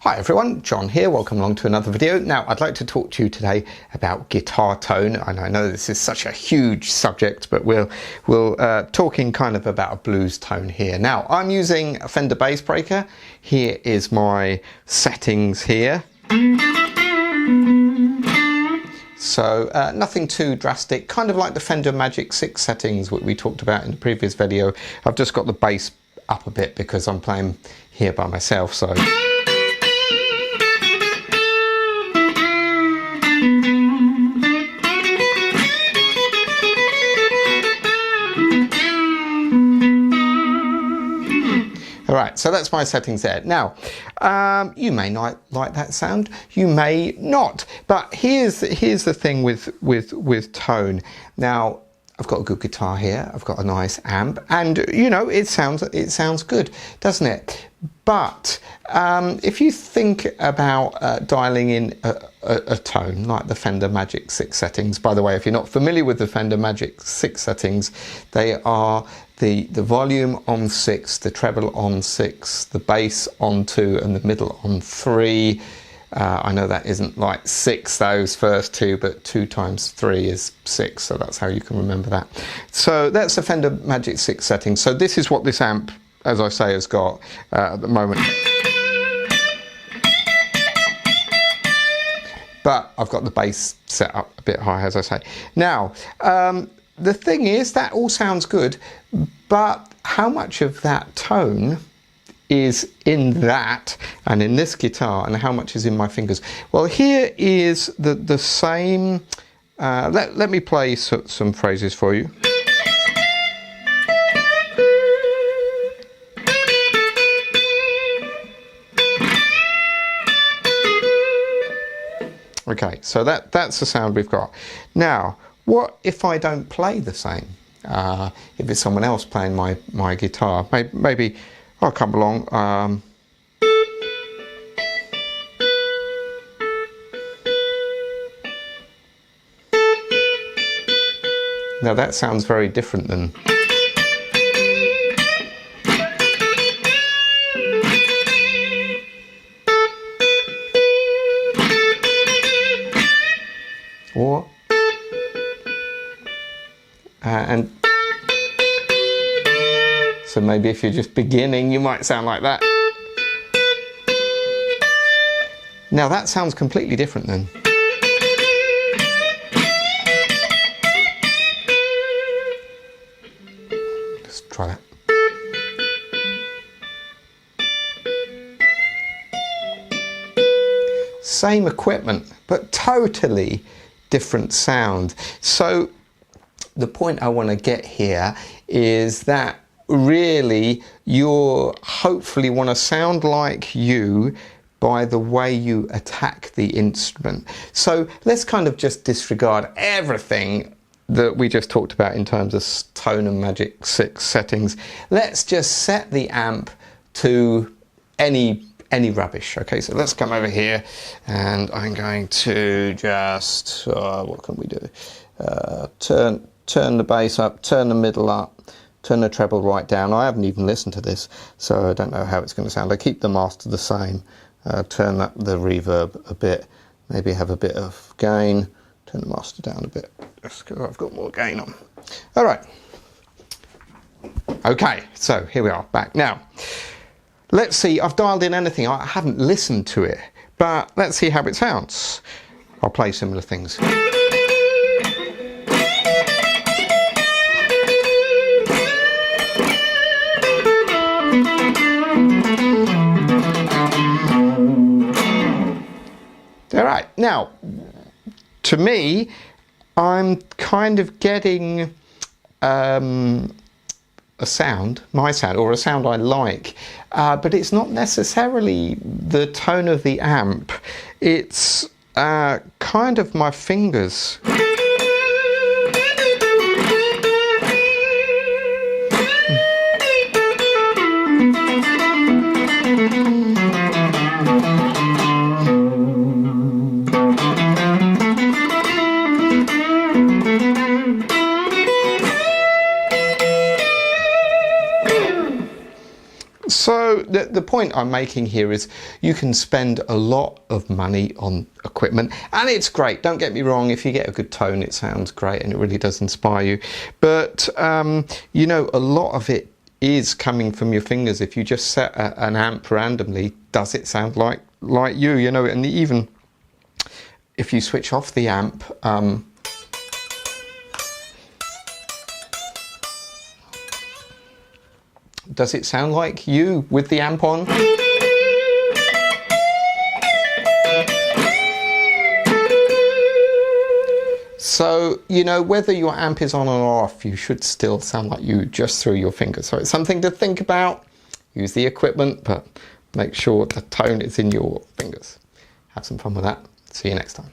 Hi everyone, John here, welcome along to another video. Now I'd like to talk to you today about guitar tone, and I know this is such a huge subject, but we'll talking kind of about a blues tone here. Now I'm using a Fender bass breaker. Here is my settings here. So nothing too drastic, kind of like the Fender Magic 6 settings that we talked about in the previous video. I've just got the bass up a bit because I'm playing here by myself, so. Alright, so that's my settings there. Now, you may not like that sound, you may not, but here's the thing with tone. Now, I've got a good guitar here, I've got a nice amp, and you know, it sounds good, doesn't it? But if you think about dialing in a tone like the Fender Magic 6 settings, by the way, if you're not familiar with the Fender Magic 6 settings, they are the volume on 6, the treble on 6, the bass on 2, and the middle on 3. I know that isn't like 6, those first two, but 2 times 3 is 6, so that's how you can remember that. So that's the Fender Magic 6 setting. So this is what this amp, as I say, has got at the moment. But I've got the bass set up a bit high, as I say. Now, the thing is, that all sounds good, but how much of that tone is in that and in this guitar, and how much is in my fingers? Well, here is the same. Let me play some phrases for you. Okay, so that's the sound we've got. Now, what if I don't play the same? If it's someone else playing my guitar, maybe I'll come along. Now that sounds very different than. Or and so maybe if you're just beginning, you might sound like that. Now that sounds completely different then. Let's try that. Same equipment, but totally different sound. So the point I want to get here is that really you hopefully want to sound like you by the way you attack the instrument. So let's kind of just disregard everything that we just talked about in terms of tone and Magic 6 settings. Let's just set the amp to any rubbish. Okay, so let's come over here and I'm going to just what can we do? Turn the bass up, turn the middle up, turn the treble right down. I haven't even listened to this, so I don't know how it's going to sound. I keep the master the same, turn up the reverb a bit, maybe have a bit of gain, turn the master down a bit, just because I've got more gain on. All right. Okay, so here we are, back. Now, let's see, I've dialed in anything. I haven't listened to it, but let's see how it sounds. I'll play similar things. All right, now, to me, I'm kind of getting a sound, my sound, or a sound I like, but it's not necessarily the tone of the amp. It's kind of my fingers. So the point I'm making here is you can spend a lot of money on equipment, and it's great. Don't get me wrong, if you get a good tone, it sounds great and it really does inspire you. But, you know, a lot of it is coming from your fingers. If you just set an amp randomly, does it sound like you, you know? And even if you switch off the amp, does it sound like you with the amp on? So, you know, whether your amp is on or off, you should still sound like you just through your fingers. So it's something to think about. Use the equipment, but make sure the tone is in your fingers. Have some fun with that. See you next time.